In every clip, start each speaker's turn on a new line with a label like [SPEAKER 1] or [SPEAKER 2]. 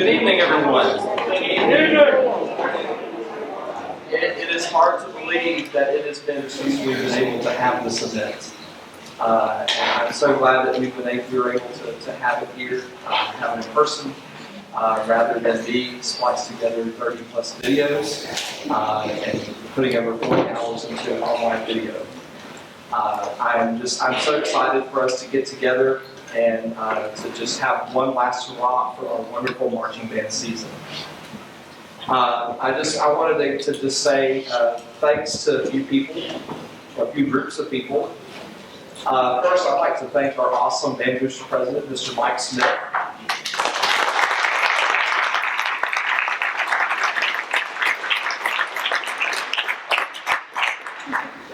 [SPEAKER 1] Good evening, everyone. It is hard to believe that it has been since we've been able to have this event. And I'm so glad that we were able to have it here, have it in person, rather than me splice together 30 plus videos and putting over 40 hours into an online video. I'm so excited for us to get together and to just have one last hurrah for our wonderful marching band season. I wanted to just say thanks to a few people, a few groups of people. First, I'd like to thank our awesome band booster president, Mr. Mike Smith.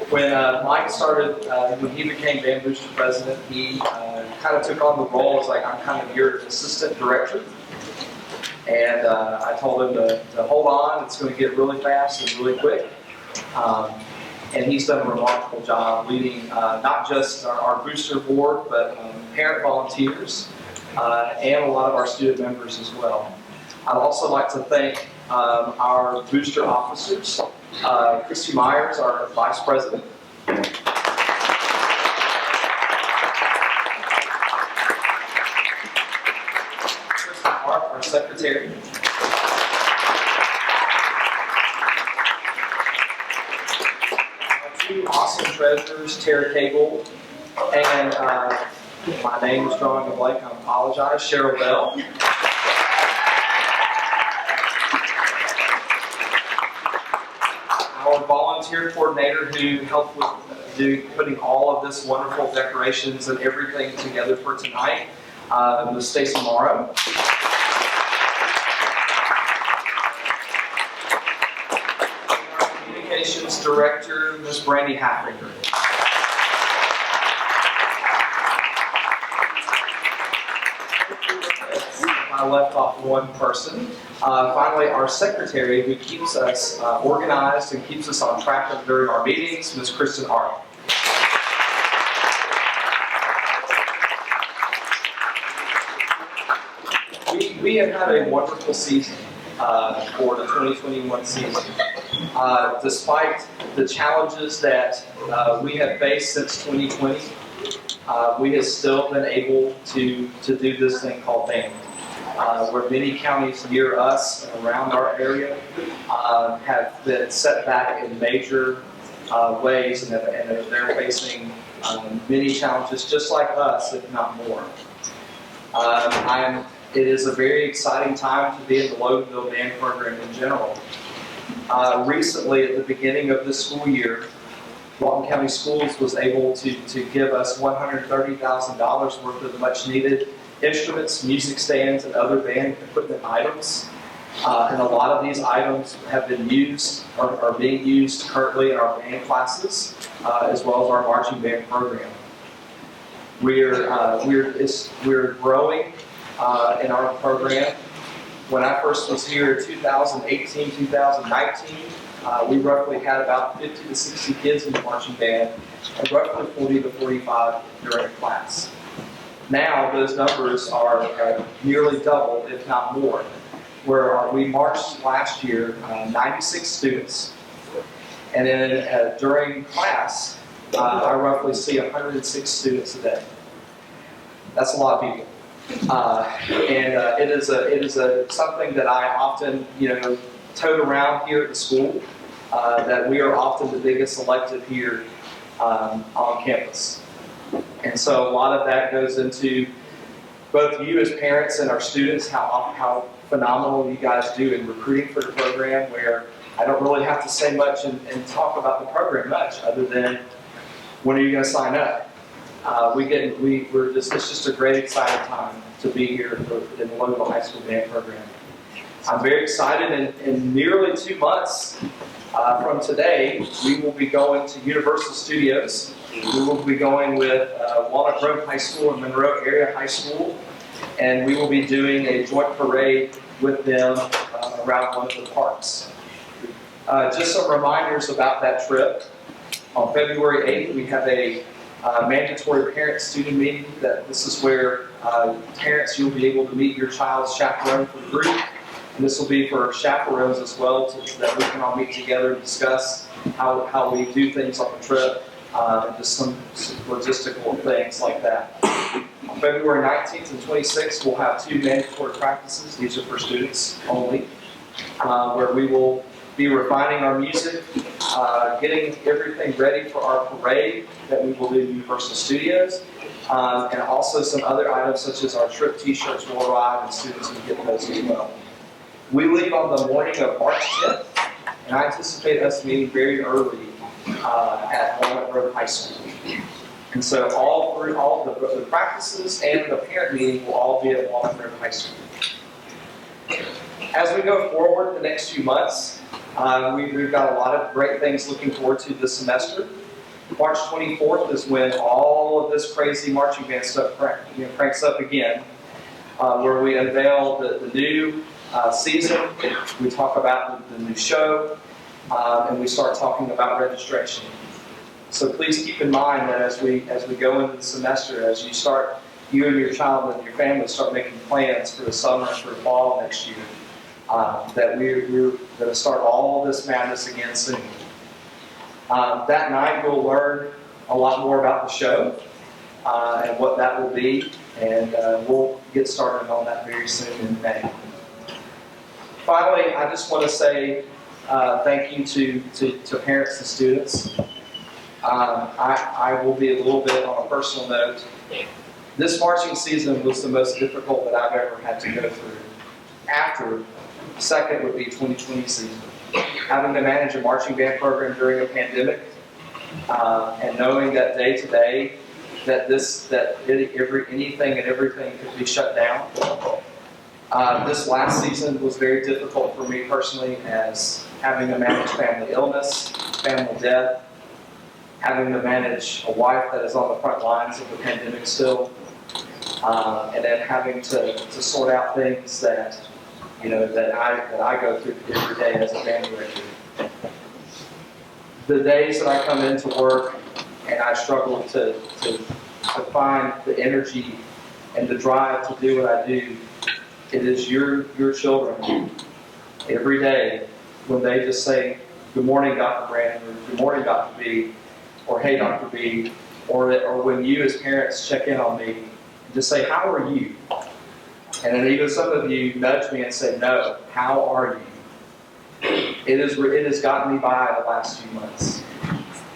[SPEAKER 1] When Mike started, when he became band booster president, he kind of took on the role as like, I'm kind of your assistant director. And I told him to hold on, it's going to get really fast and really quick. And he's done a remarkable job leading not just our booster board, but parent volunteers and a lot of our student members as well. I'd also like to thank our booster officers. Christy Myers, our vice president. Our secretary. Our two awesome treasurers, Tara Cable, and my name is drawing a blank, I apologize, Cheryl Bell. Our volunteer coordinator who helped with putting all of this wonderful decorations and everything together for tonight was Stacy Morrow. Communications Director, Ms. Brandy Halfringer. I left off one person. Finally, our secretary who keeps us organized and keeps us on track during our meetings, Ms. Kristen Arnold. We have had a wonderful season for the 2021 season. Despite the challenges that we have faced since 2020, we have still been able to do this thing called Banquet. Where many counties near us and around our area have been set back in major ways, and they're facing many challenges just like us, if not more. It is a very exciting time to be in the Loganville Band program in general. Recently, at the beginning of this school year, Walton County Schools was able to give us $130,000 worth of much needed instruments, music stands, and other band equipment items. And a lot of these items have been used or are being used currently in our band classes, as well as our marching band program. We're growing in our program. When I first was here in 2018, 2019, we roughly had about 50 to 60 kids in the marching band, and roughly 40 to 45 during a class. Now those numbers are nearly double, if not more. Where we marched last year 96 students, and then during class, I roughly see 106 students a day. That's a lot of people, and it is something that I often tote around here at the school. That we are often the biggest elective here on campus. And so a lot of that goes into both you as parents and our students, how phenomenal you guys do in recruiting for the program, where I don't really have to say much and talk about the program much, other than when are you going to sign up? It's just a great, exciting time to be here in the Loganville High School Band program. I'm very excited. In nearly 2 months from today, we will be going to Universal Studios. We will be going with Walnut Grove High School and Monroe Area High School, and we will be doing a joint parade with them around one of the parks. Just some reminders about that trip. On February 8th, we have a mandatory parent-student meeting. This is where Parents, you'll be able to meet your child's chaperone for the group. And this will be for chaperones as well, so that we can all meet together and discuss how we do things on the trip, and just some logistical things like that. On February 19th and 26th, we'll have 2 mandatory practices. These are for students only, where we will be refining our music, getting everything ready for our parade that we will do at Universal Studios, and also some other items such as our trip t-shirts will arrive, and students will get those as well. We leave on the morning of March 10th, and I anticipate us meeting very early at Walnut Grove High School. And so all the practices and the parent meeting will all be at Walnut Grove High School. As we go forward the next few months, we've got a lot of great things looking forward to this semester. March 24th is when all of this crazy marching band stuff cranks up again, where we unveil the new season. We talk about the new show, and we start talking about registration. So please keep in mind that as we go into the semester, as you and your child and your family start making plans for the summer and for the fall next year, that we're going to start all of this madness again soon. That night you'll learn a lot more about the show and what that will be, and we'll get started on that very soon in May. Finally, I just want to say thank you to parents and students. I will be a little bit on a personal note. This marching season was the most difficult that I've ever had to go through. After, second would be 2020 season. Having to manage a marching band program during a pandemic, and knowing that day to day that anything and everything could be shut down. This last season was very difficult for me personally, as having to manage family illness, family death, having to manage a wife that is on the front lines of the pandemic still, and then having to sort out things that I go through every day as a band director. The days that I come into work and I struggle to find the energy and the drive to do what I do, it is your children every day when they just say, "Good morning, Dr. Brandon," or "Good morning, Dr. B," or "Hey, Dr. B," or when you as parents check in on me and just say, "How are you?" And then even some of you nudge me and say, "No, how are you?" It has gotten me by the last few months.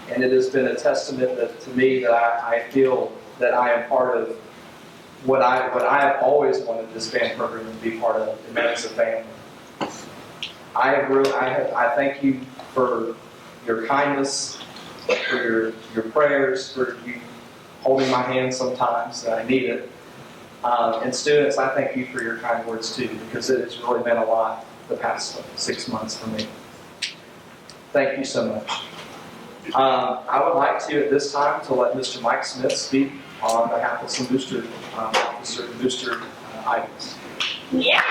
[SPEAKER 1] And it has been a testament to me that I feel that I am part of what I have always wanted this band program to be part of, and that is a family. I thank you for your kindness, for your prayers, for you holding my hand sometimes that I need it. And students, I thank you for your kind words too, because it has really meant a lot the past 6 months for me. Thank you so much. I would like to, at this time, to let Mr. Mike Smith speak on behalf of some booster items.
[SPEAKER 2] Yeah.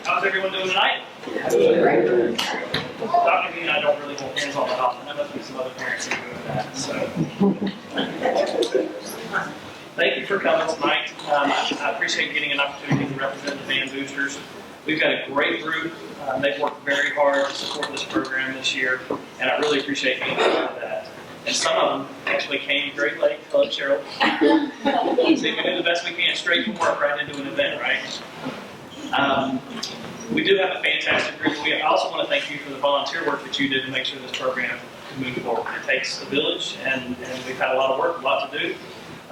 [SPEAKER 2] How's everyone doing tonight?
[SPEAKER 1] Great.
[SPEAKER 2] Dr. B and I don't really hold hands all that often. There must be some other parents who are doing that. So, thank you for coming tonight. I appreciate getting an opportunity to represent the band boosters. We've got a great group. They've worked very hard to support this program this year, and I really appreciate being part of that. And some of them actually came very late. Hello, Cheryl. We do the best we can straight from work right into an event, right? We do have a fantastic group. I also want to thank you for the volunteer work that you did to make sure this program can move forward. It takes a village, and we've had a lot of work, a lot to do,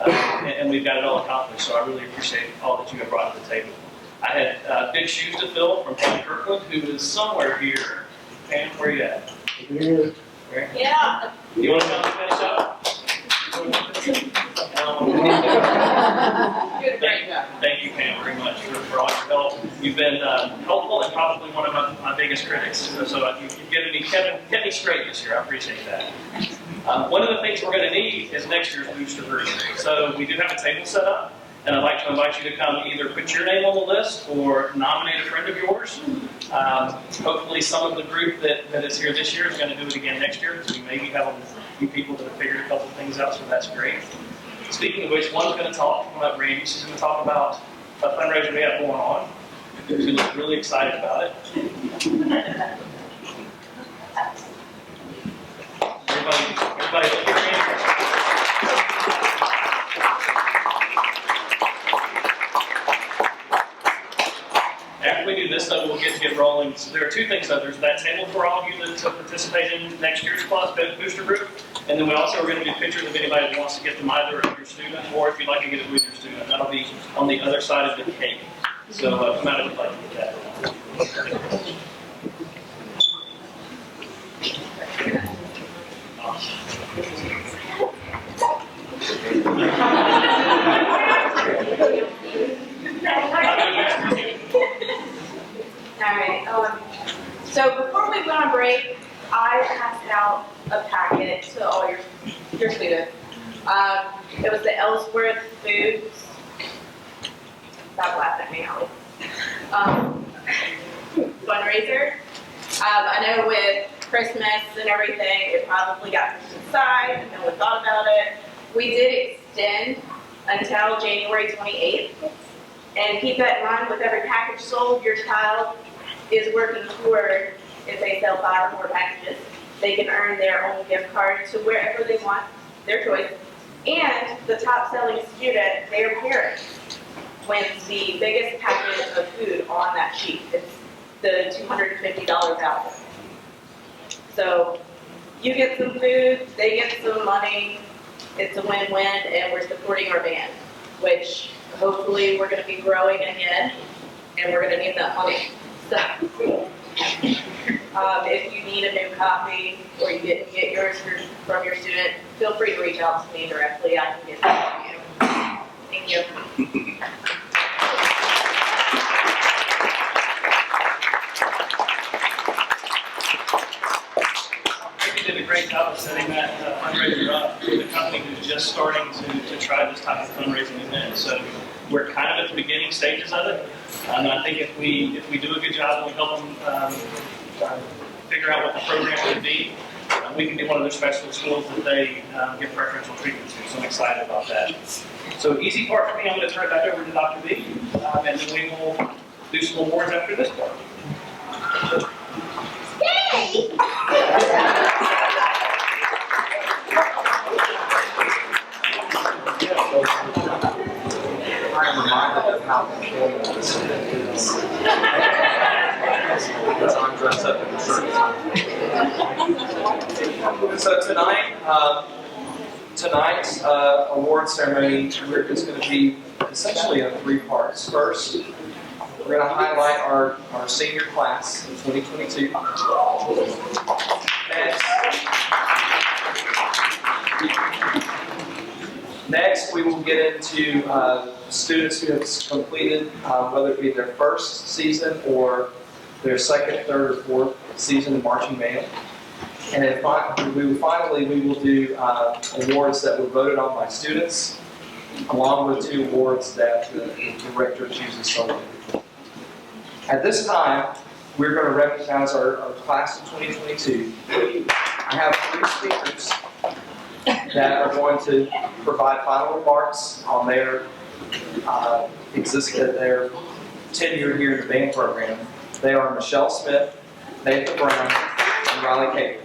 [SPEAKER 2] and we've got it all accomplished. So I really appreciate all that you have brought to the table. I had big shoes to fill from Pam Kirkwood, who is somewhere here. Pam, where are you at? Here. Where?
[SPEAKER 3] Yeah.
[SPEAKER 2] You want to come and finish up? Thank you, Pam, very much for all your help. You've been helpful and probably one of my biggest critics. So you've kept me straight this year. I appreciate that. One of the things we're going to need is next year's booster group. So we do have a table set up. And I'd like to invite you to come either put your name on the list or nominate a friend of yours. Hopefully some of the group that is here this year is going to do it again next year, because we maybe have a few people that have figured a couple things out, so that's great. Speaking of which, one's going to talk about Randy. She's going to talk about a fundraiser we have going on. She looks really excited about it. Everybody look at Randy. After we do this, though, we'll get rolling. So there are two things, though. There's that table for all of you to participate in next year's class booster group. And then we also are going to do pictures of anybody that wants to get them either of your student, or if you'd like to get it with your student. That'll be on the other side of the cake. So come out if you'd like to get that.
[SPEAKER 3] All right. So before we went on break, I passed out a packet to all your students. It was the Ellsworth Foods. Stop laughing at me, Holly. Fundraiser. I know with Christmas and everything, it probably got pushed aside and no one thought about it. We did extend until January 28th. And keep that in mind, with every package sold, your child is working toward, if they sell 5 or more packages, they can earn their own gift card to wherever they want, their choice. And the top selling student, their parents, wins the biggest package of food on that sheet. It's the $250 voucher. So you get some food, they get some money, it's a win-win, and we're supporting our band, which hopefully we're going to be growing again, and we're going to need that money. So, if you need a new copy, or you didn't get yours from your student, feel free to reach out to me directly. I can get that to you. Thank you.
[SPEAKER 2] You did a great job of setting that fundraiser up for the company who's just starting to try this type of fundraising event. So we're kind of at the beginning stages of it. And I think if we do a good job and we help them figure out what the program would be, we can be one of their special schools that they give preferential treatment to. So I'm excited about that. So easy part for me, I'm going to turn it back over to Dr. B, and then we will do some awards after this part.
[SPEAKER 3] Yay!
[SPEAKER 1] I am reminded of how important this event is. Because I'm dressed up in the shirt. So tonight's award ceremony, is going to be essentially in 3 parts. First, we're going to highlight our senior class in 2022. Next, we will get into students who have completed, whether it be their first season or their second, third, or fourth season in marching band. And then finally, we will do awards that were voted on by students, along with 2 awards that the director chooses solely. At this time, we're going to recognize our class of 2022. I have 3 speakers that are going to provide final remarks on their their tenure here in the band program. They are Michelle Smith, Nathan Brown, and Riley Cagle.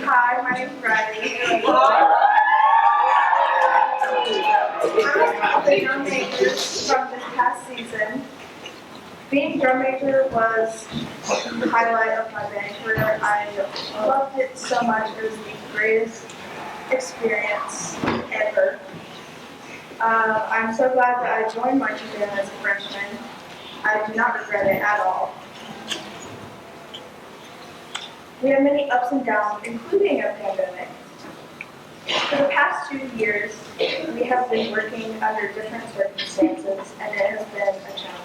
[SPEAKER 3] Hi, my name is Riley. I'm the nominator from this past season.
[SPEAKER 4] Being drum major was the highlight of my band career. I loved it so much. It was the greatest experience ever. I'm so glad that I joined marching band as a freshman. I do not regret it at all. We have many ups and downs, including a pandemic. For the past 2 years, we have been working under different circumstances, and it has been a challenge.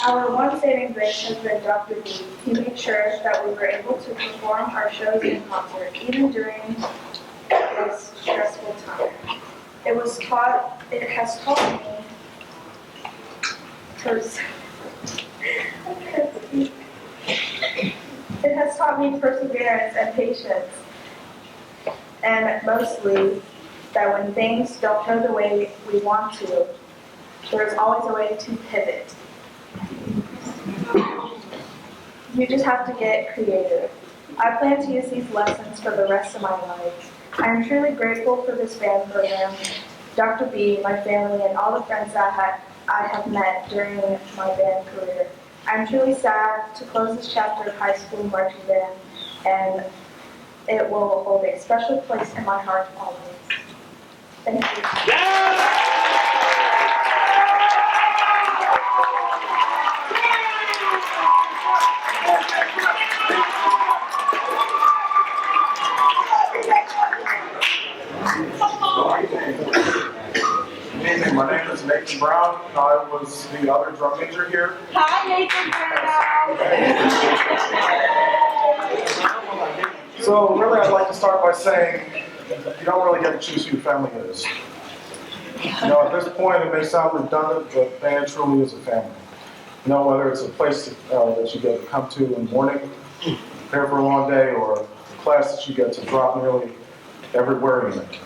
[SPEAKER 4] Our one saving grace has been Dr. B. He made sure that we were able to perform our shows in concert, even during this stressful time. It has taught me perseverance and patience, and mostly that when things don't go the way we want to, there's always a way to pivot. You just have to get creative. I plan to use these lessons for the rest of my life. I am truly grateful for this band program, Dr. B, my family, and all the friends that I have met during my band career. I'm truly sad to close this chapter of high school marching band, and it will hold a special place in my heart always. Thank you.
[SPEAKER 5] My name is Nathan Brown. I was the other drum major here.
[SPEAKER 4] Hi, Nathan Brown.
[SPEAKER 5] So really I'd like to start by saying you don't really get to choose who your family is. You know, at this point it may sound redundant, but band truly is a family. You know, whether it's a place that you get to come to in the morning, prepare for a long day, or a class that you get to drop nearly everywhere in it.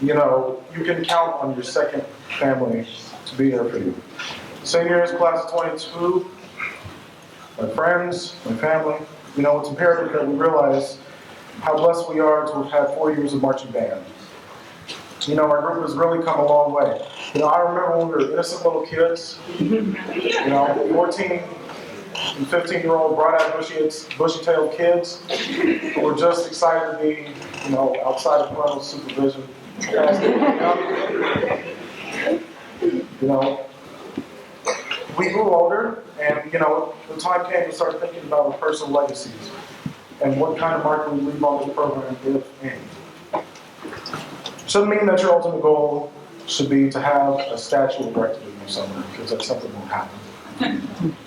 [SPEAKER 5] You know, you can count on your second family to be there for you. Seniors, class of 22, my friends, my family, you know, it's imperative that we realize how blessed we are to have had 4 years of marching band. You know, our group has really come a long way. You know, I remember when we were innocent little kids, you know, 14 and 15-year-old bright-eyed, bushy-tailed kids who were just excited to be, you know, outside of parental supervision. You know, we grew older, and you know, the time came to start thinking about our personal legacies and what kind of mark we leave on this program, if any. Shouldn't mean that your ultimate goal should be to have a statue erected in you somewhere, because that's something that will happen.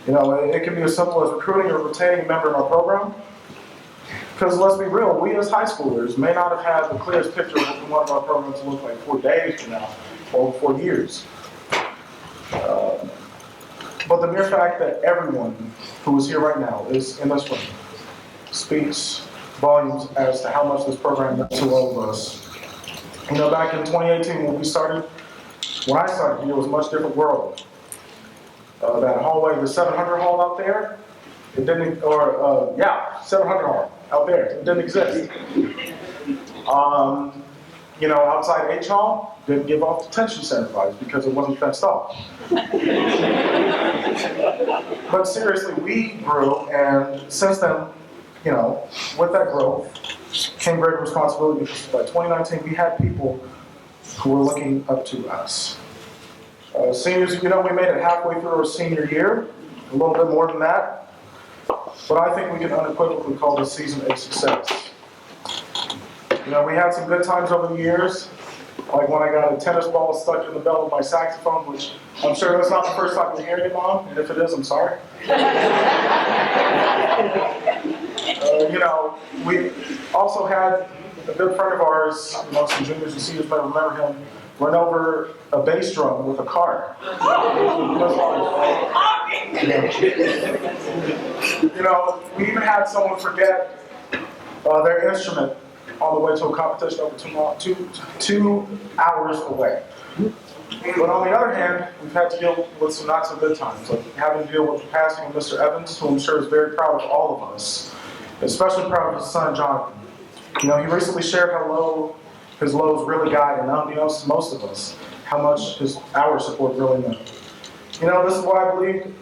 [SPEAKER 5] You know, it can be as simple as recruiting or retaining a member in our program. Because let's be real, we as high schoolers may not have had the clearest picture of what we want our program to look like 4 days from now, or 4 years. But the mere fact that everyone who is here right now is in this room speaks volumes as to how much this program meant to all of us. You know, back in 2018 when I started here, it was a much different world. That hallway, the 700 hall out there, it didn't, 700 hall out there, it didn't exist. You know, outside H hall, didn't give off detention center vibes because it wasn't fenced off. But seriously, we grew, and since then, you know, with that growth came greater responsibility, because by 2019 we had people who were looking up to us. Seniors, you know, we made it halfway through our senior year, a little bit more than that. But I think we can unequivocally call this season a success. You know, we had some good times over the years, like when I got a tennis ball stuck in the bell of my saxophone, which I'm sure that's not the first time you're hearing it, Mom, and if it is, I'm sorry. You know, we also had a good friend of ours, you know, some juniors and seniors may remember him, run over a bass drum with a car. You know, we even had someone forget their instrument on the way to a competition over 2 hours away. But on the other hand, we've had to deal with some not so good times, like having to deal with the passing of Mr. Evans, who I'm sure is very proud of all of us, especially proud of his son, Jonathan. You know, he recently shared how low his lows really got, and unbeknownst to most of us, how much our support really meant. You know, this is why I believe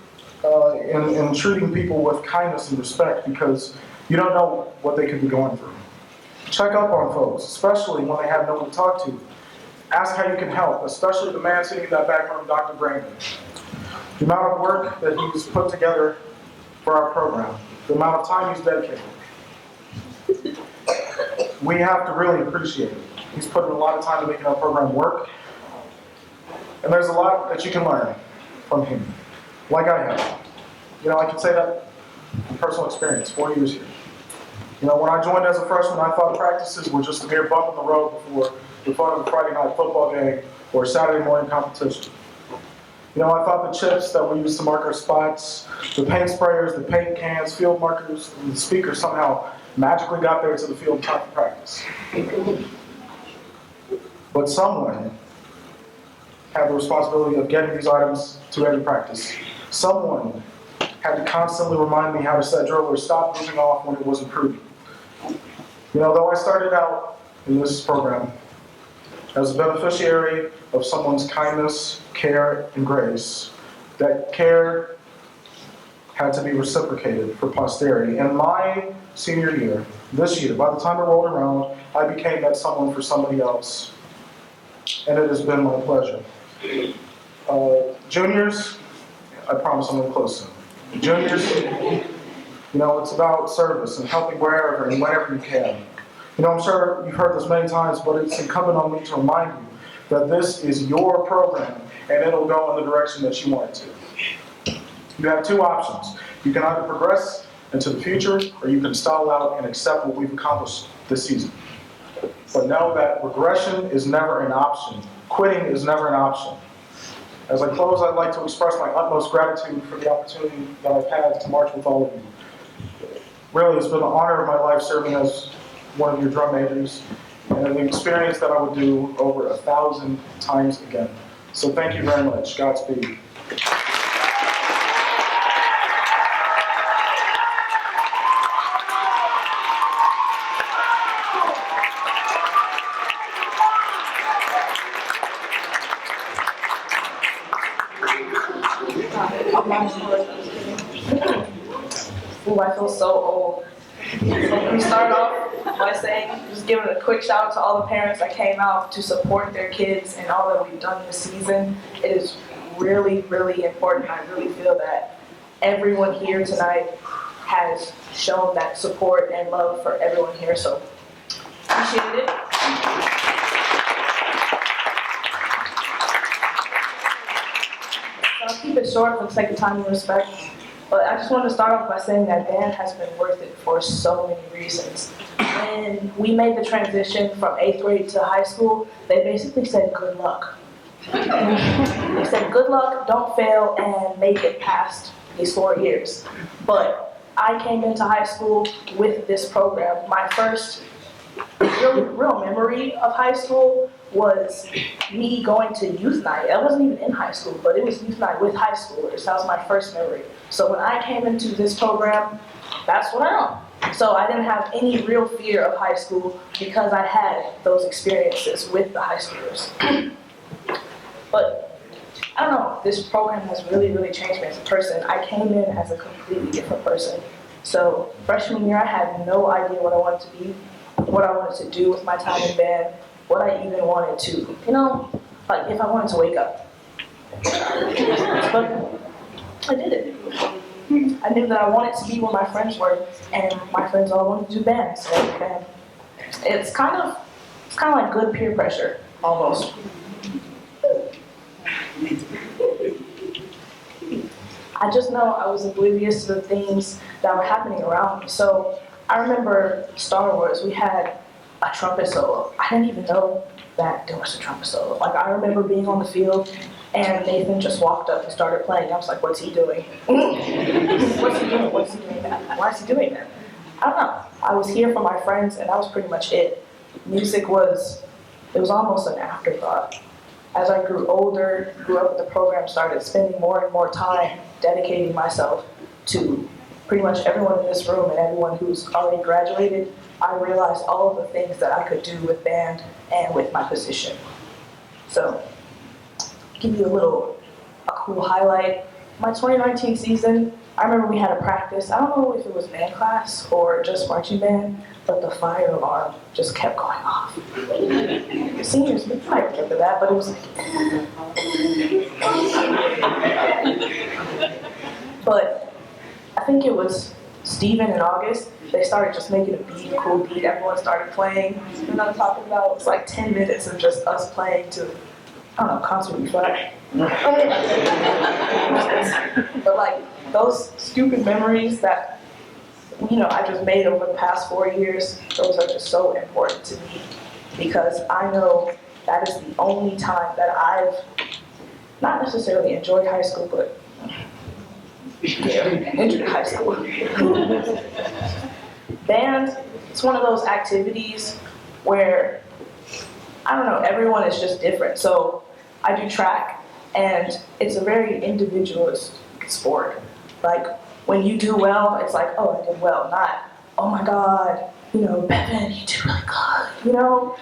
[SPEAKER 5] in treating people with kindness and respect, because you don't know what they could be going through. Check up on folks, especially when they have no one to talk to. Ask how you can help, especially the man sitting in that back room, Dr. Brandon. The amount of work that he's put together for our program, the amount of time he's dedicated. We have to really appreciate it. He's put in a lot of time to making our program work. And there's a lot that you can learn from him, like I have. You know, I can say that from personal experience, 4 years here. You know, when I joined as a freshman, I thought practices were just a mere bump in the road before the fun of a Friday night football game or Saturday morning competition. You know, I thought the chips that we used to mark our spots, the paint sprayers, the paint cans, field markers, and the speakers somehow magically got there to the field in time for practice. But someone had the responsibility of getting these items to every practice. Someone had to constantly remind me how to set drill or stop moving off when it was improving. You know, though I started out in this program as a beneficiary of someone's kindness, care, and grace, that care had to be reciprocated for posterity. In my senior year, this year, by the time it rolled around, I became that someone for somebody else. And it has been my pleasure. Juniors, I promise I'm going to close soon. Juniors, you know, it's about service and helping wherever and whenever you can. You know, I'm sure you've heard this many times, but it's incumbent on me to remind you that this is your program and it'll go in the direction that you want it to. You have two options. You can either progress into the future or you can stall out and accept what we've accomplished this season. But know that regression is never an option. Quitting is never an option. As I close, I'd like to express my utmost gratitude for the opportunity that I've had to march with all of you. Really, it's been an honor of my life serving as one of your drum majors, and an experience that I would do over 1,000 times again. So thank you very much. Godspeed.
[SPEAKER 6] Ooh, I feel so old. So let me start off by saying, just giving a quick shout out to all the parents that came out to support their kids and all that we've done this season. It is really, really important. I really feel that everyone here tonight has shown that support and love for everyone here, so appreciate it. I'll keep it short for the sake of time and respect. But I just wanted to start off by saying that band has been worth it for so many reasons. When we made the transition from 8th grade to high school, they basically said good luck. They said good luck, don't fail, and make it past these 4 years. But I came into high school with this program. My first real memory of high school was me going to youth night. I wasn't even in high school, but it was youth night with high schoolers. That was my first memory. So when I came into this program, that's what I know. So I didn't have any real fear of high school because I had those experiences with the high schoolers. But I don't know, this program has really, really changed me as a person. I came in as a completely different person. So freshman year, I had no idea what I wanted to be, what I wanted to do with my time in band, what I even wanted to, you know, like if I wanted to wake up. But I did it. I knew that I wanted to be where my friends were, and my friends all wanted to do band, so band. It's kind of like good peer pressure, almost. I just know I was oblivious to the things that were happening around me. So I remember Star Wars, we had a trumpet solo. I didn't even know that there was a trumpet solo. Like, I remember being on the field and Nathan just walked up and started playing. I was like, what's he doing? What's he doing? What's he doing that? Why is he doing that? I don't know. I was here for my friends and that was pretty much it. Music was almost an afterthought. As I grew older, grew up with the program, started spending more and more time dedicating myself to pretty much everyone in this room and everyone who's already graduated, I realized all of the things that I could do with band and with my position. So, give you a cool highlight. My 2019 season, I remember we had a practice. I don't know if it was band class or just marching band, but the fire alarm just kept going off. Seniors might remember that, but it was like, but I think it was Steven and August. They started just making a cool beat. Everyone started playing. You know what I'm talking about? It's like 10 minutes of just us playing to, I don't know, concert we fly. But like those stupid memories that, you know, I just made over the past 4 years, those are just so important to me because I know that is the only time that I've not necessarily enjoyed high school, but enjoyed high school. Band, it's one of those activities where, I don't know, everyone is just different. So I do track, and it's a very individualist sport. Like, when you do well, it's like, oh, I did well, not, oh my God, you know, Bevan, you did really good, you know,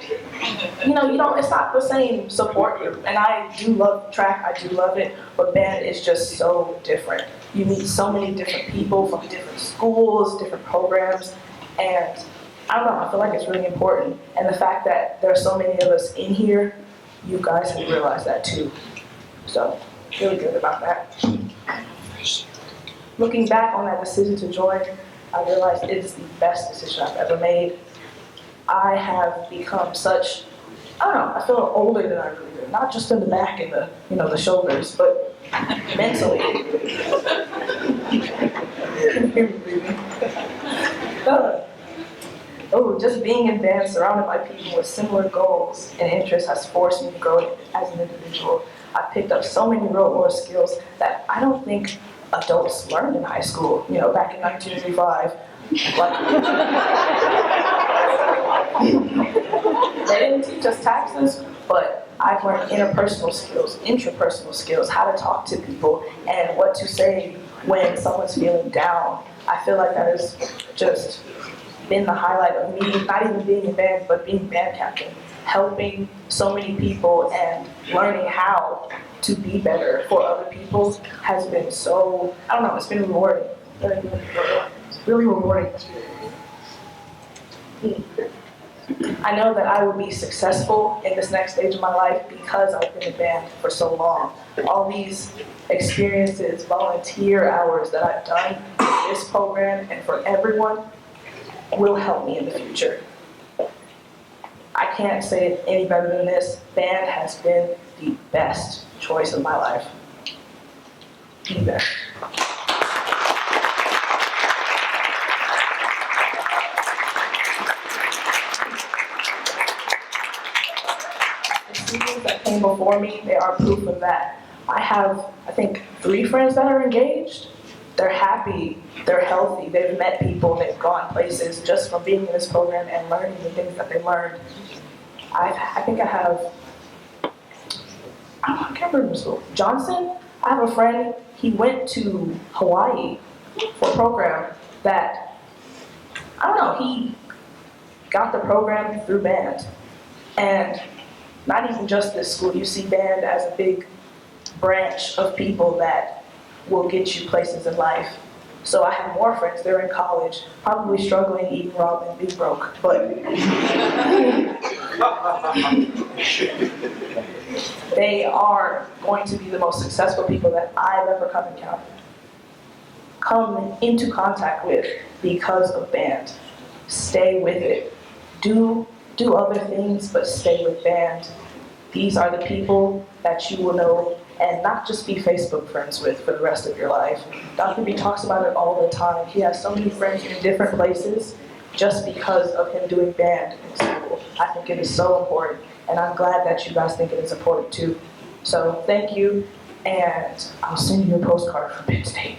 [SPEAKER 6] it's not the same support group. And I do love track, I do love it, but band is just so different. You meet so many different people from different schools, different programs, and I don't know, I feel like it's really important. And the fact that there are so many of us in here, you guys have realized that too. So, really good about that. Looking back on that decision to join, I realized it is the best decision I've ever made. I have become such, I don't know, I feel older than I really do. Not just in the back and the, you know, the shoulders, but mentally. Just being in band, surrounded by people with similar goals and interests has forced me to grow as an individual. I picked up so many real world skills that I don't think adults learned in high school, you know, back in 1985. They didn't teach us taxes, but I've learned interpersonal skills, intrapersonal skills, how to talk to people, and what to say when someone's feeling down. I feel like that has just been the highlight of me, not even being in band, but being band captain, helping so many people and learning how to be better for other people has been so, I don't know, it's been rewarding. It's really rewarding. I know that I will be successful in this next stage of my life because I've been in band for so long. All these experiences, volunteer hours that I've done in this program and for everyone will help me in the future. I can't say it any better than this. Band has been the best choice of my life. The best. The students that came before me, they are proof of that. I have, I think, 3 friends that are engaged. They're happy, they're healthy, they've met people, they've gone places just from being in this program and learning the things that they learned. I think I have, I can't remember school. Johnson, I have a friend, he went to Hawaii for a program that, I don't know, he got the program through band. And not even just this school, you see band as a big branch of people that will get you places in life. So I have more friends, they're in college, probably struggling, eating ramen, and being broke, but they are going to be the most successful people that I've ever come into contact with because of band. Stay with it. Do other things, but stay with band. These are the people that you will know and not just be Facebook friends with for the rest of your life. Dr. B talks about it all the time. He has so many friends in different places just because of him doing band in school. I think it is so important, and I'm glad that you guys think it is important too. So thank you, and I'll send you a postcard from Penn State.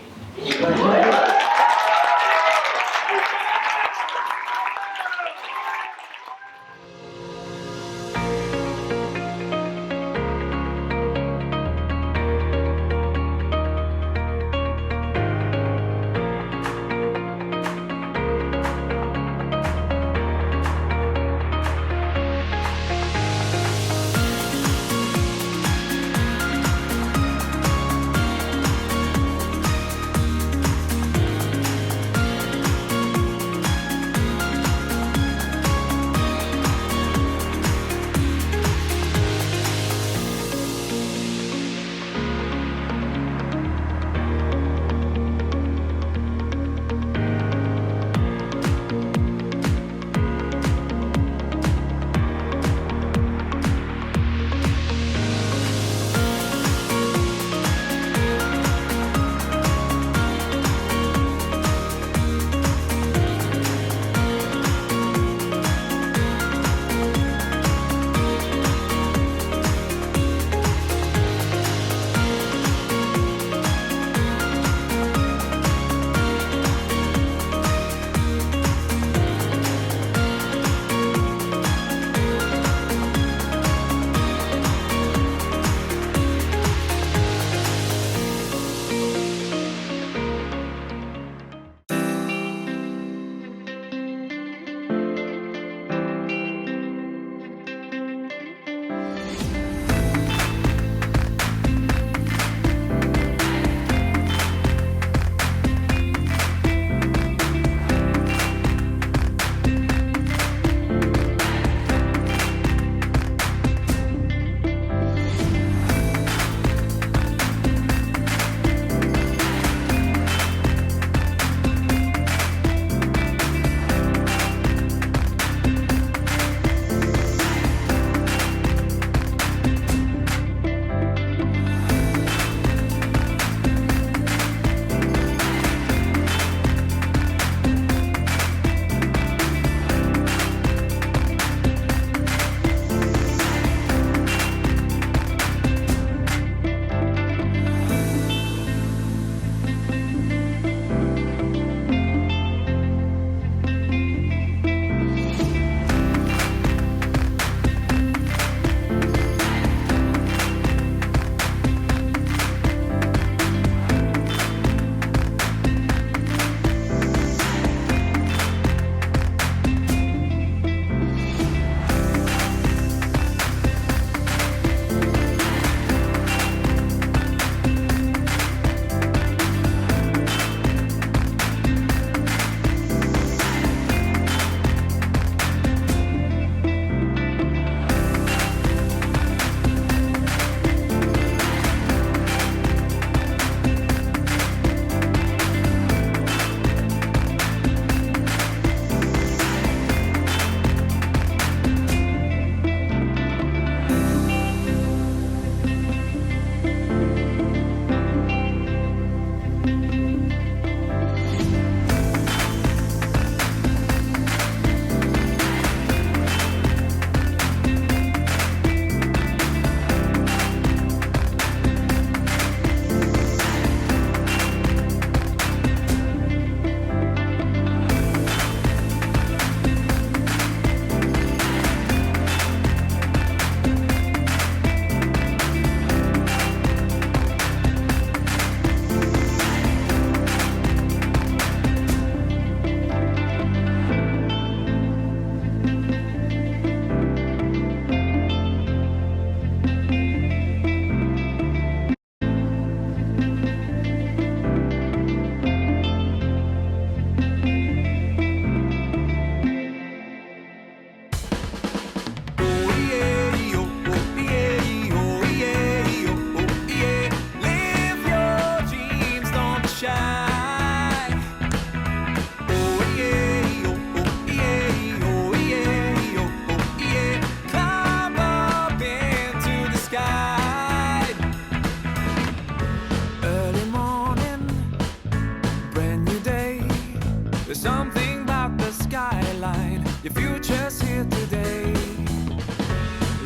[SPEAKER 7] something about the skyline. Your future's here today.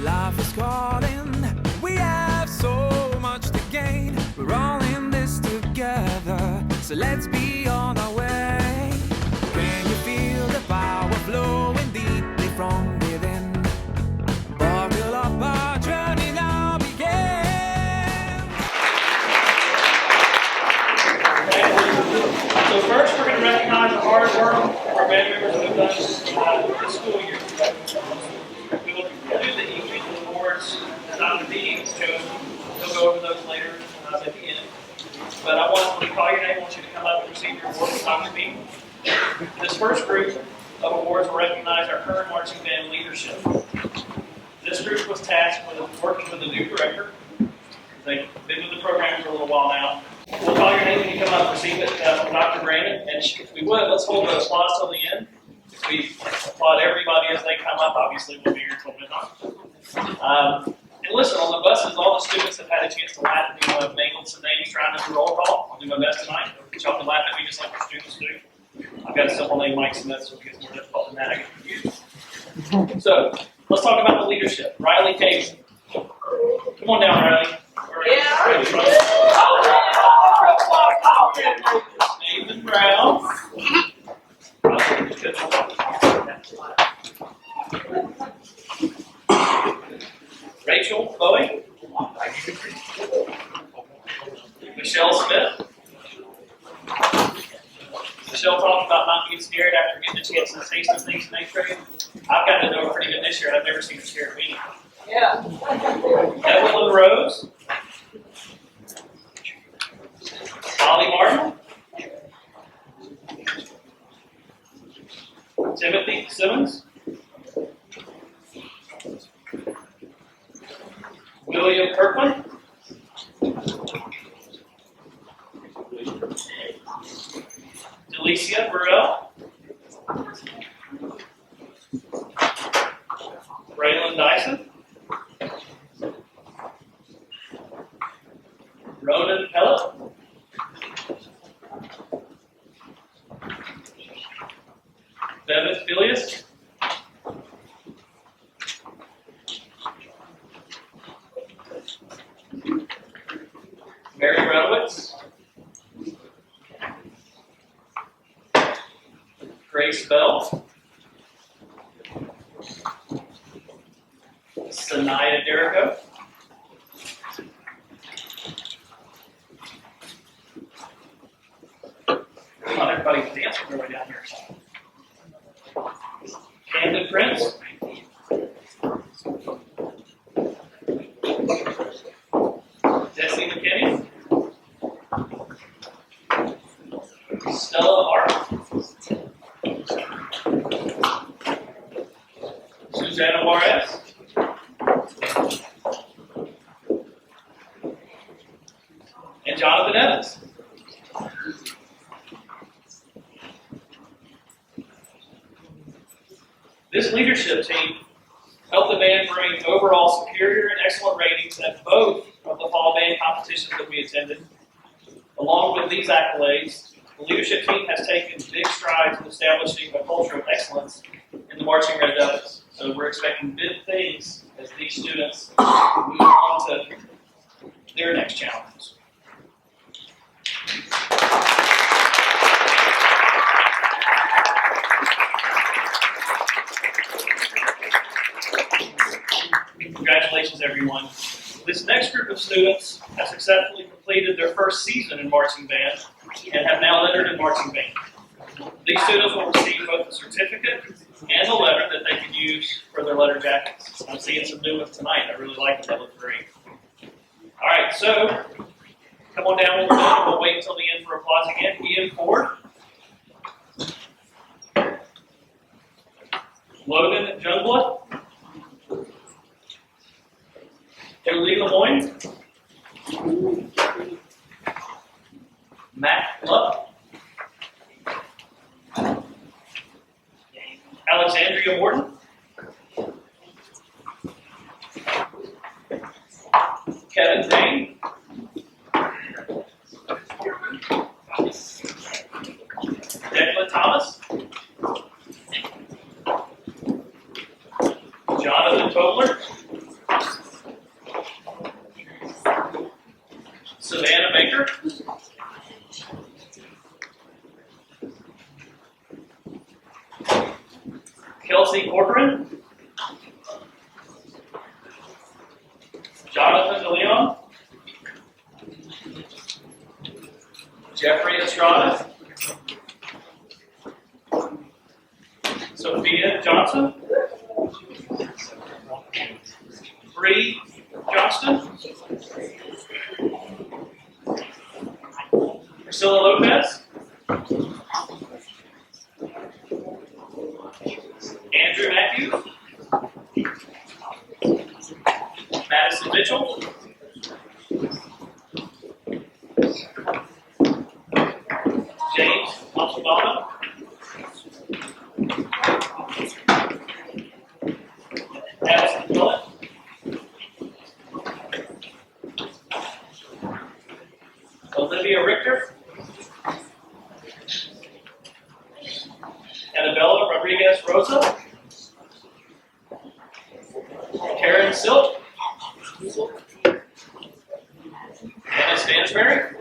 [SPEAKER 7] Life is calling. We have so much to gain. We're all in this together. So let's be on our way. Can you feel the power flowing deeply from within? Buckle up, our journey now begins.
[SPEAKER 2] So first, we're going to recognize the hard work of our band members who have done this school year. We will do the evening awards as Dr. D has chosen. He'll go over those later at the end. But I want to call your name. I want you to come up and receive your award with Dr. D. This first group of awards will recognize our current marching band leadership. This group was tasked with working with the new director. They've been with the program for a little while now. We'll call your name when you come up and receive it from Dr. Brandon. And if we would, let's hold the applause till the end. If we applaud everybody as they come up, obviously we'll be here till midnight. And listen, on the buses, all the students have had a chance to laugh at me when I've mangled some names trying to do roll call. I'll do my best tonight. Y'all can laugh at me just like the students do. I've got a simple name, Mike Smith, so if it gets more difficult than that, I get confused. So, let's talk about the leadership. Riley Case. Come on down, Riley. Nathan Brown. Rachel Bowie. Michelle Smith. Michelle talked about not being scared after getting a chance to taste of things in 8th grade. I've gotten to know her pretty good this year, and I've never seen her scared of me. Yeah. Evelyn Rose. Holly Martin. Timothy Simmons. William Kirkland. Delicia Burrell. Braylon Dyson. Ronan Pellet. Bevan Filius. Mary Renowitz. Grace Bell. Sanaya Derico. Not everybody's dancing their way down here. Camden Prince. Jesse McKinney. Stella Hart. Susanna Juarez. And Jonathan Evans. This leadership team helped the band bring overall superior and excellent ratings at both of the fall band competitions that we attended. Along with these accolades, the leadership team has taken big strides in establishing a culture of excellence in the Marching Red Devils. So we're expecting big things as these students move on to their next challenges. Congratulations, everyone. This next group of students have successfully completed their first season in marching band and have now lettered in marching band. These students will receive both a certificate and a letter that they can use for their letter jackets. I'm seeing some new ones tonight. I really like it. They look great. All right, so come on down when we're done. We'll wait until the end for applause again. Ian Ford. Logan Jungblood. Julie Lemoyne. Matt Luck. Alexandria Morton. Kevin Payne. Declan Thomas. Savannah Baker. Kelsey Corcoran. Jonathan DeLeon. Jeffrey Estrada. Sophia Johnson. Bree Johnston. Priscilla Lopez. Andrew Matthews. Madison Mitchell. James Montalbano. Allison Willett. Olivia Richter. Annabella Rodriguez Rosa. Karen Silk. Anna Stansberry.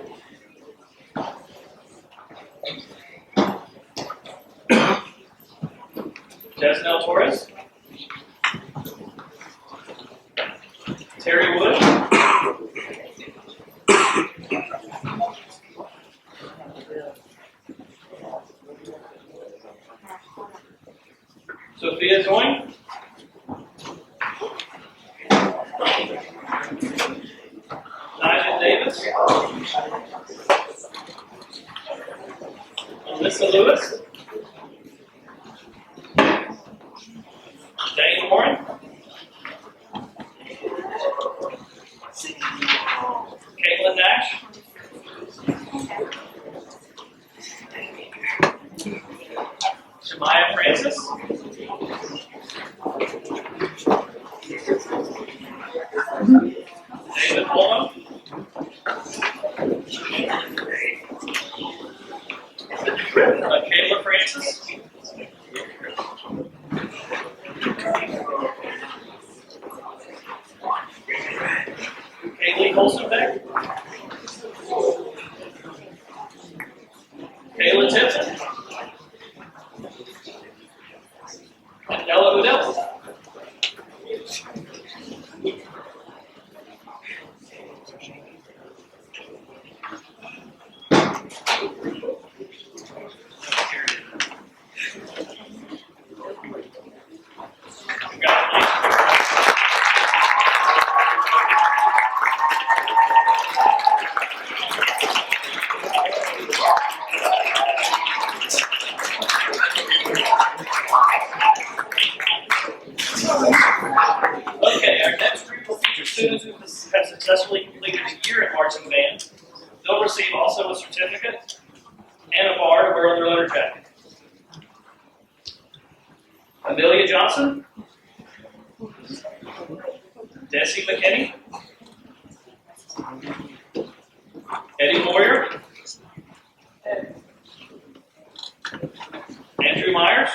[SPEAKER 2] Desnell Torres. Terry Wood. Sophia Zoin. Nigel Davis. Alyssa Lewis. Dane Warren. Caitlin Nash. Shemaya Francis. David Holman. Kayla Francis. Kaylee Holstenbeck. Kayla Tipton. And Ella Udell. Okay, our next group will feature students who have successfully completed a year in marching band. They'll receive also a certificate and a bar to wear on their letter jacket. Amelia Johnson. Desi McKinney. Eddie Moyer. Andrew Myers.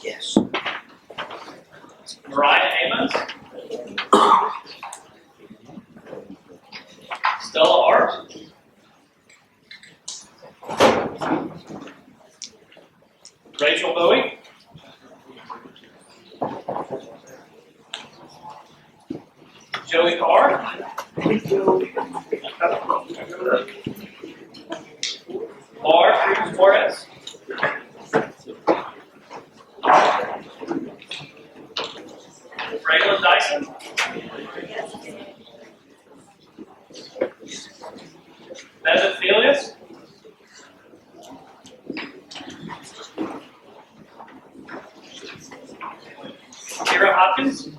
[SPEAKER 2] Yes. Mariah Amons. Stella Art. Rachel Bowie. Joey Carr. Bar Cruz Torres. Braylon Dyson. Bevan Felius. Kira Hopkins.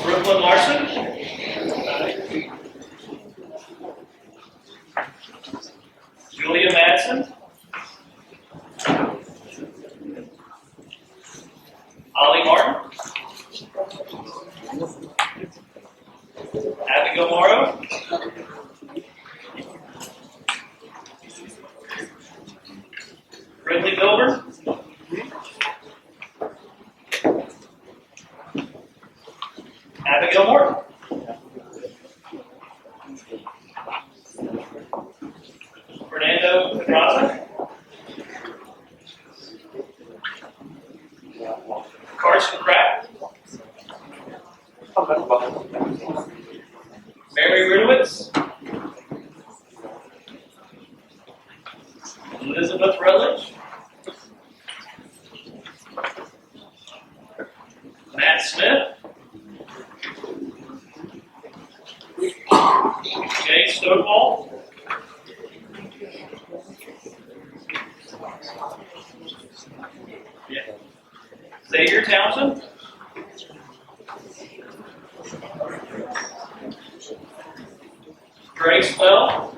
[SPEAKER 2] Brooklyn Larson. Julia Madison. Ollie Martin. Abigail Morrow. Ridley Milburn. Yeah. Xavier Townsend. Grace Bell.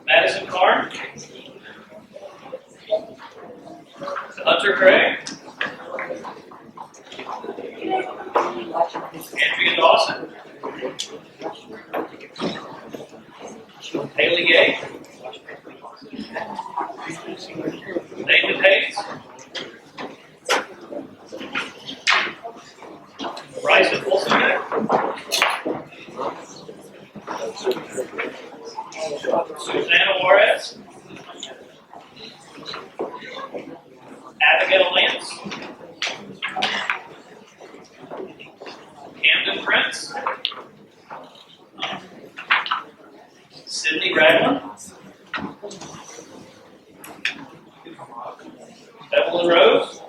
[SPEAKER 2] Madison Carr. Hunter Craig. Andrea Dawson. Haley Gay. Nathan Hayes. Bryson Wilson. Susanna Juarez. Abigail Lance. Camden Prince. Sydney Ragland. Evelyn Rose.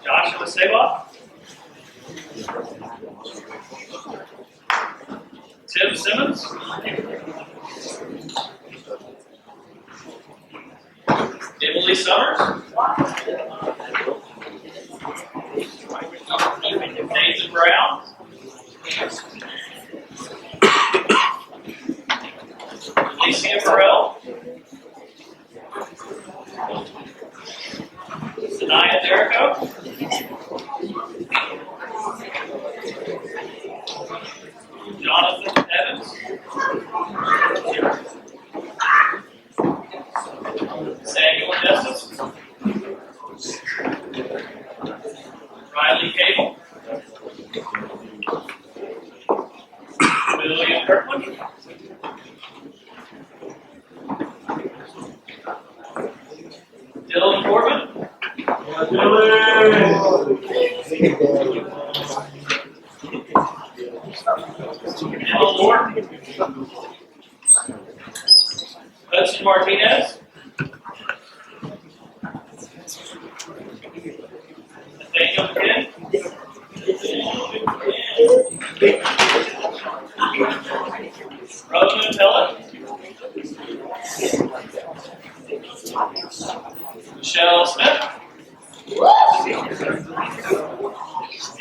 [SPEAKER 2] Joshua Seba. Tim Simmons. Emily Summers. Nathan Brown. Alicia Burrell. Sanaya Derrico. Jonathan Evans. Samuel Justice. Riley Cable. William Kirkland. Dylan Corbin. Emma Moore. Hudson Martinez. Nathaniel McKinn. Rosamund Pellet. Michelle Smith.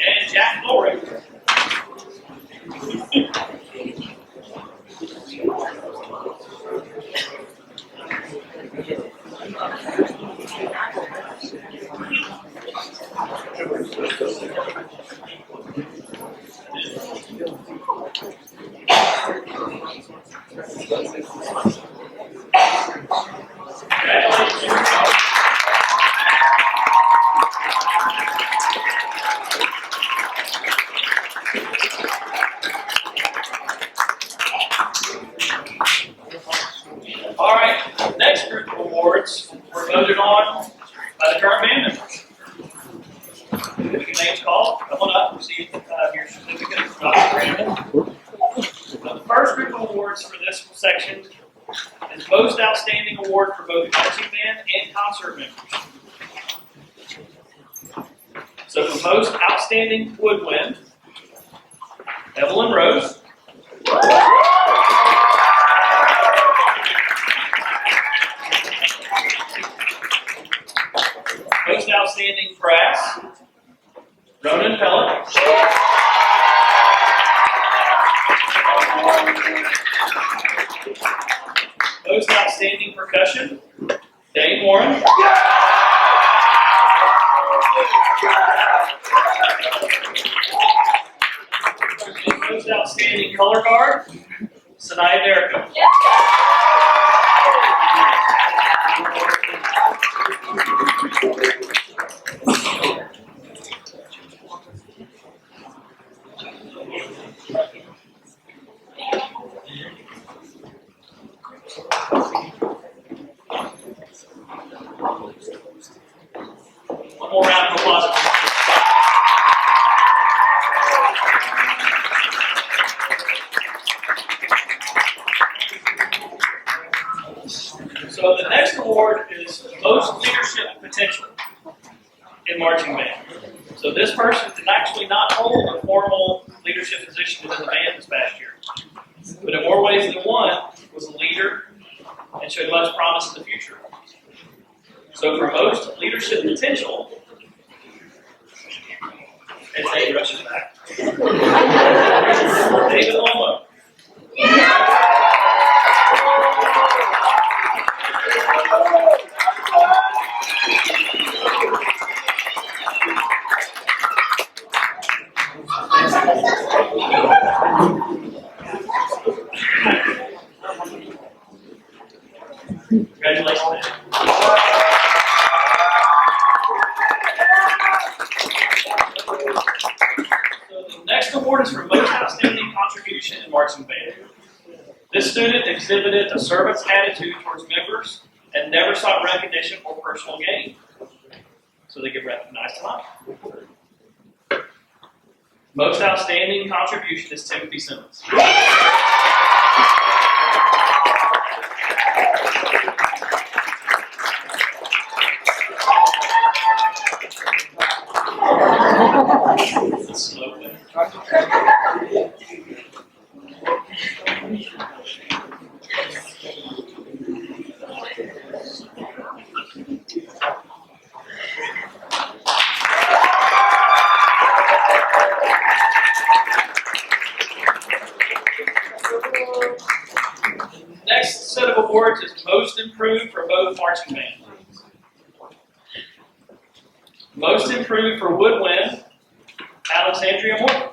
[SPEAKER 2] And Jack Lowry. All right, next group of awards were voted on by the current band members. If your name's called, come on up and receive your certificate from Dr. Brandon. The first group of awards for this section is Most Outstanding Award for both marching band and concert members. So for Most Outstanding Woodwind, Evelyn Rose. Most Outstanding Brass, Ronan Pellet. Most Outstanding Percussion, Dave Warren. Most Outstanding Color Guard, Sanaya Derrico. One more round of applause. As David rushes back. David Lomo. Congratulations. So the next award is for most outstanding contribution in marching band. This student exhibited a servant's attitude towards members and never sought recognition or personal gain. So they get recognized tonight. Most outstanding contribution is Timothy Simmons. Slowly. Next set of awards is Most Improved for both marching band. Most Improved for Woodwind, Alexandria Moore.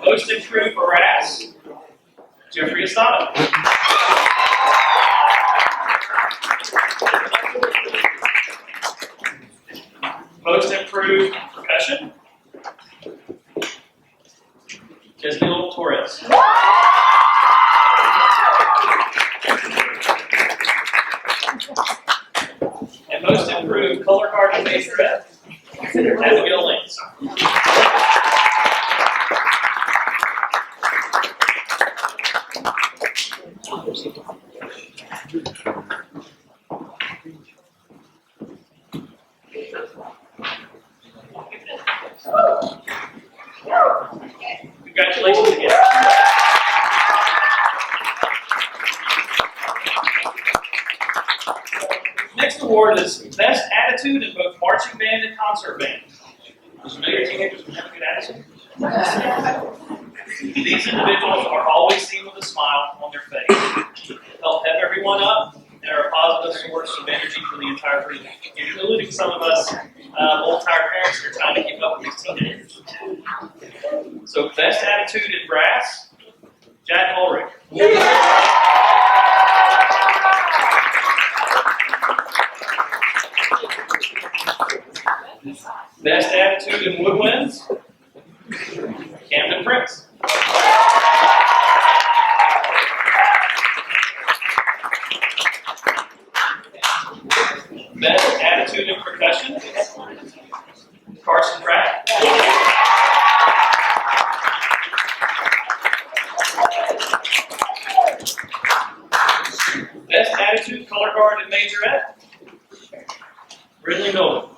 [SPEAKER 2] Most Improved for Brass, Jeffrey Estrada. Most Improved Percussion, Jesnil Torres. And Most Improved Color Guard and Majorette, Abigail Lance. Congratulations again. Next award is Best Attitude in both marching band and concert band. Does you know your teenagers have a good attitude? These individuals are always seen with a smile on their face, help pep everyone up, and are a positive source of energy for the entire group, including some of us old-tired parents that are trying to keep up with these teenagers. So, Best Attitude in Brass, Jack Ulrich. Best Attitude in Woodwinds, Camden Prince. Best Attitude in Percussion, Carson Pratt. Best Attitude, Color Guard, and Majorette, Ridley Nolan.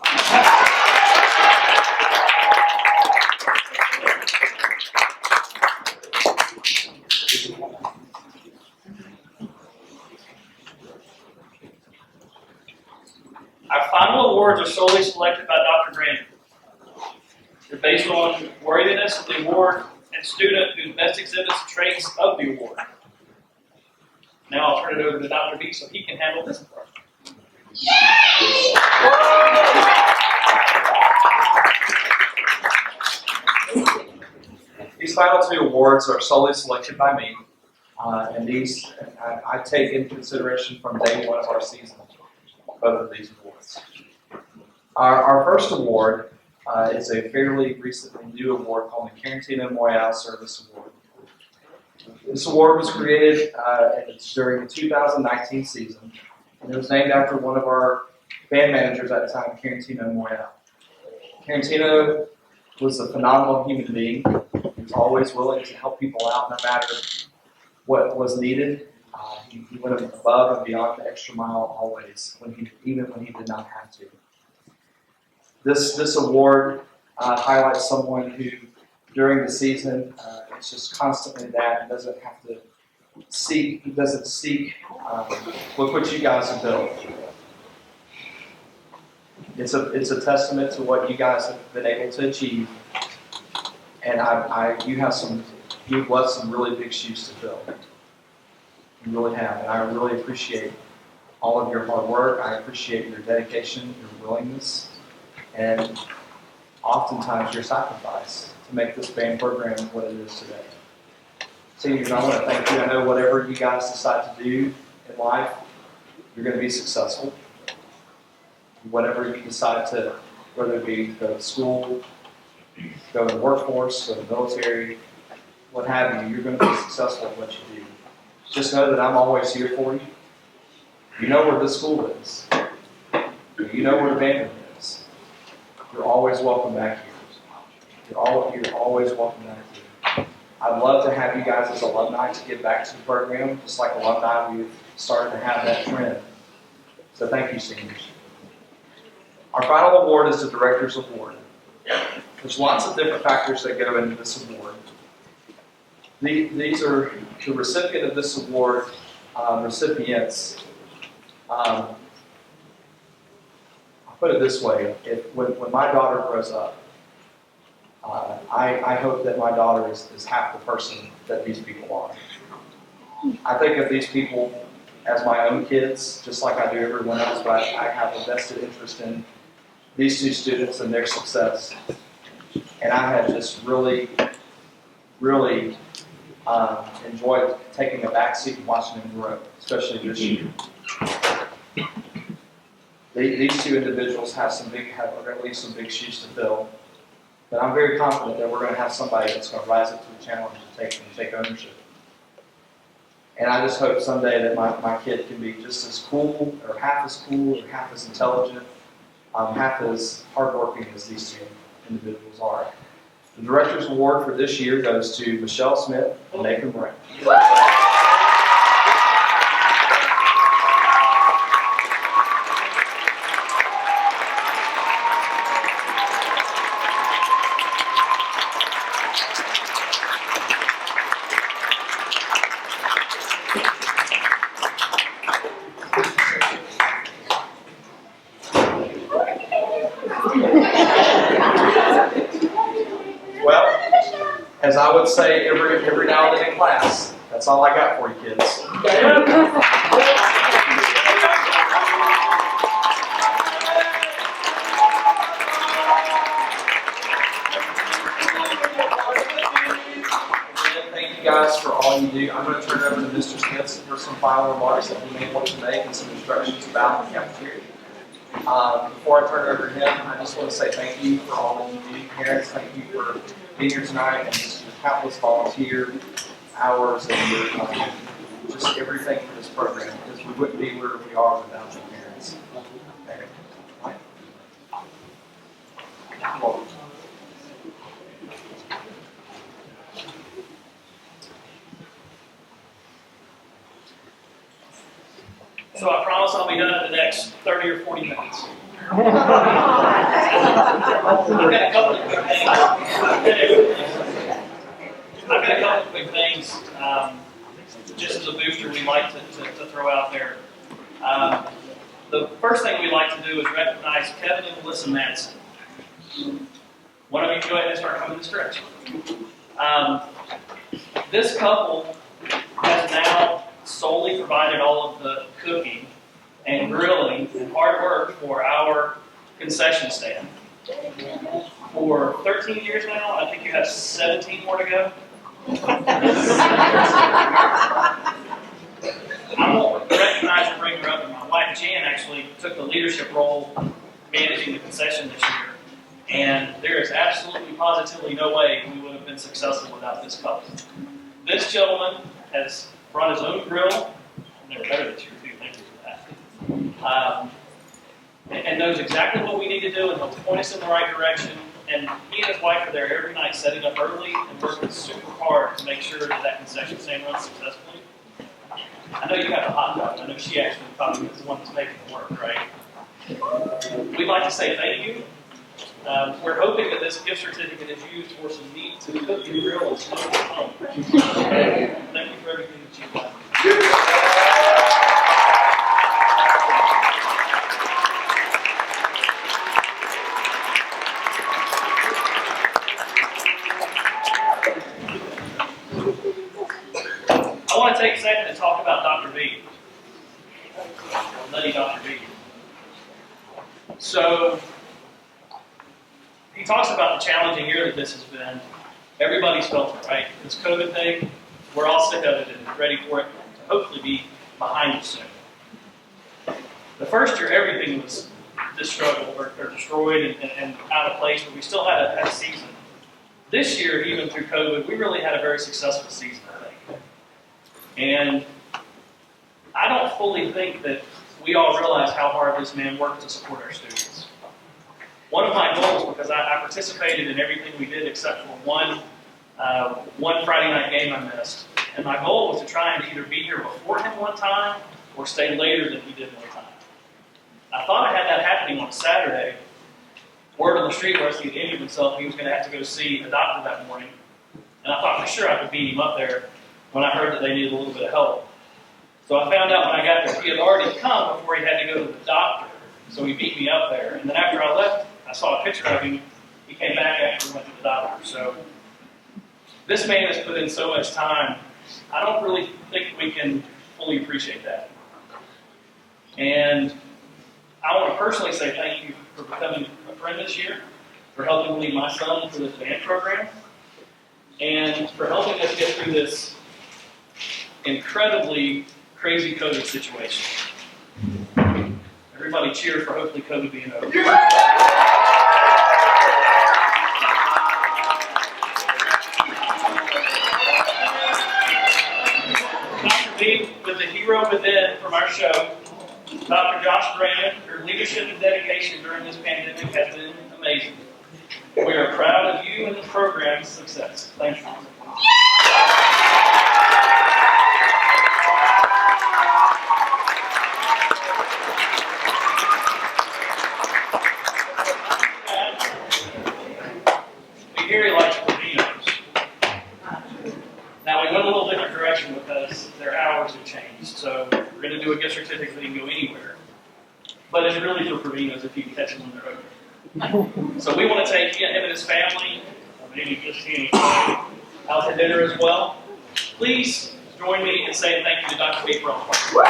[SPEAKER 2] Our final awards are solely selected by Dr. Brandon. They're based on worthiness of the award and student who best exhibits traits of the award. Now I'll turn it over to Dr. B so he can handle this part.
[SPEAKER 1] These final two awards are solely selected by me, and these I take into consideration from day one of our season, both of these awards. Our first award is a fairly recently new award called the Carrantino Moyal Service Award. This award was created during the 2019 season, and it was named after one of our band managers at the time, Carrantino Moyal. Carrantino was a phenomenal human being. He was always willing to help people out no matter what was needed. He went above and beyond the extra mile always, even when he did not have to. This award highlights someone who, during the season, It's just constantly that. He doesn't have to seek. He doesn't seek. Look what you guys have built. It's a testament to what you guys have been able to achieve. And you've left some really big shoes to fill. You really have, and I really appreciate all of your hard work. I appreciate your dedication, your willingness, and oftentimes your sacrifice to make this band program what it is today. Seniors, I want to thank you. I know whatever you guys decide to do in life, you're going to be successful. Whatever you decide to, whether it be go to school, go to the workforce, go to the military, what have you, you're going to be successful in what you do. Just know that I'm always here for you. You know where this school is. You know where the band room is. You're always welcome back here. You're always welcome back here. I'd love to have you guys as alumni to get back to the program, just like alumni, we've started to have that trend. So thank you, seniors. Our final award is the Director's Award. There's lots of different factors that go into this award. These are the recipient of this award, recipients. I'll put it this way, when my daughter grows up, I hope that my daughter is half the person that these people are. I think of these people as my own kids, just like I do everyone else, but I have a vested interest in these two students and their success. And I have just really, really enjoyed taking a back seat and watching them grow, especially this year. These two individuals are going to leave some big shoes to fill. But I'm very confident that we're going to have somebody that's going to rise up to the challenge and take ownership. And I just hope someday that my kid can be just as cool, or half as intelligent, half as hardworking as these two individuals are. The Director's Award for this year goes to Michelle Smith and Nathan Brown. As I would say every now and then in class, that's all I got for you kids. Thank you guys for all you do. I'm going to turn it over to Mr. Smith for some final remarks that he may want to make and some instructions about the cafeteria. Before I turn it over to him, I just want to say thank you for all that you do. Parents, thank you for being here tonight and just your countless volunteer hours and your just everything for this program, because we wouldn't be where we are without your parents. Okay. Well,
[SPEAKER 2] So I promise I'll be done in the next 30 or 40 minutes. I've got a couple of quick things. Just as a booster we like to throw out there. The first thing we like to do is recognize Kevin and Melissa Madison. One of you go ahead and start coming this direction. This couple has now solely provided all of the cooking and grilling and hard work for our concession stand. For 13 years now, I think you have 17 more to go. I won't recognize and bring her up, but my wife Jan actually took the leadership role managing the concession this year. And there is absolutely, positively no way we would have been successful without this couple. This gentleman has brought his own grill. They were better this year too, thank you for that. And knows exactly what we need to do, and he'll point us in the right direction. And he and his wife are there every night, setting up early and working super hard to make sure that concession stand runs successfully. I know you have a hot dog. I know she actually probably is the one that's making it work, right? We'd like to say thank you. We're hoping that this gift certificate is used for some neat to cook and grill and smoke at home. Thank you for everything that you've done. I want to take a second and talk about Dr. B. Lady Dr. B. So, he talks about the challenging year that this has been. Everybody's felt it, right? This COVID thing, we're all sick of it and ready for it to hopefully be behind us soon. The first year, everything was struggled or destroyed and out of place, but we still had a season. This year, even through COVID, we really had a very successful season, I think. And I don't fully think that we all realize how hard this man worked to support our students. One of my goals, because I participated in everything we did except for one Friday night game I missed, and my goal was to try and either be here before him one time or stay later than he did one time. I thought I had that happening on Saturday. Word on the street was he had injured himself. He was going to have to go see a doctor that morning. And I thought for sure I could beat him up there when I heard that they needed a little bit of help. So I found out when I got there, he had already come before he had to go to the doctor. So he beat me up there. And then after I left, I saw a picture of him. He came back after we went to the doctor. So this man has put in so much time. I don't really think we can fully appreciate that. And I want to personally say thank you for becoming a friend this year, for helping lead my son through this band program, and for helping us get through this incredibly crazy COVID situation. Everybody cheer for hopefully COVID being over. Dr. B, with the hero within from our show, Dr. Josh Brandon, your leadership and dedication during this pandemic has been amazing. We are proud of you and the program's success. Thank you. We hear he likes Carrantinos. Now we went a little different direction because their hours have changed. So we're going to do a gift certificate that you can go anywhere. But it's really for Carrantino's if you can catch them when they're open. So we want to take him and his family, maybe just he out to dinner as well. Please join me in saying thank you to Dr. B for all the work.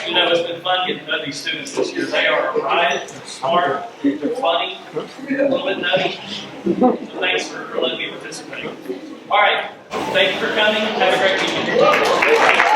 [SPEAKER 2] You know, it's been fun getting to know these students this year. They are bright, they're smart, they're funny, a little bit nutty. So thanks for letting me participate. All right, thank you for coming. Have a great weekend.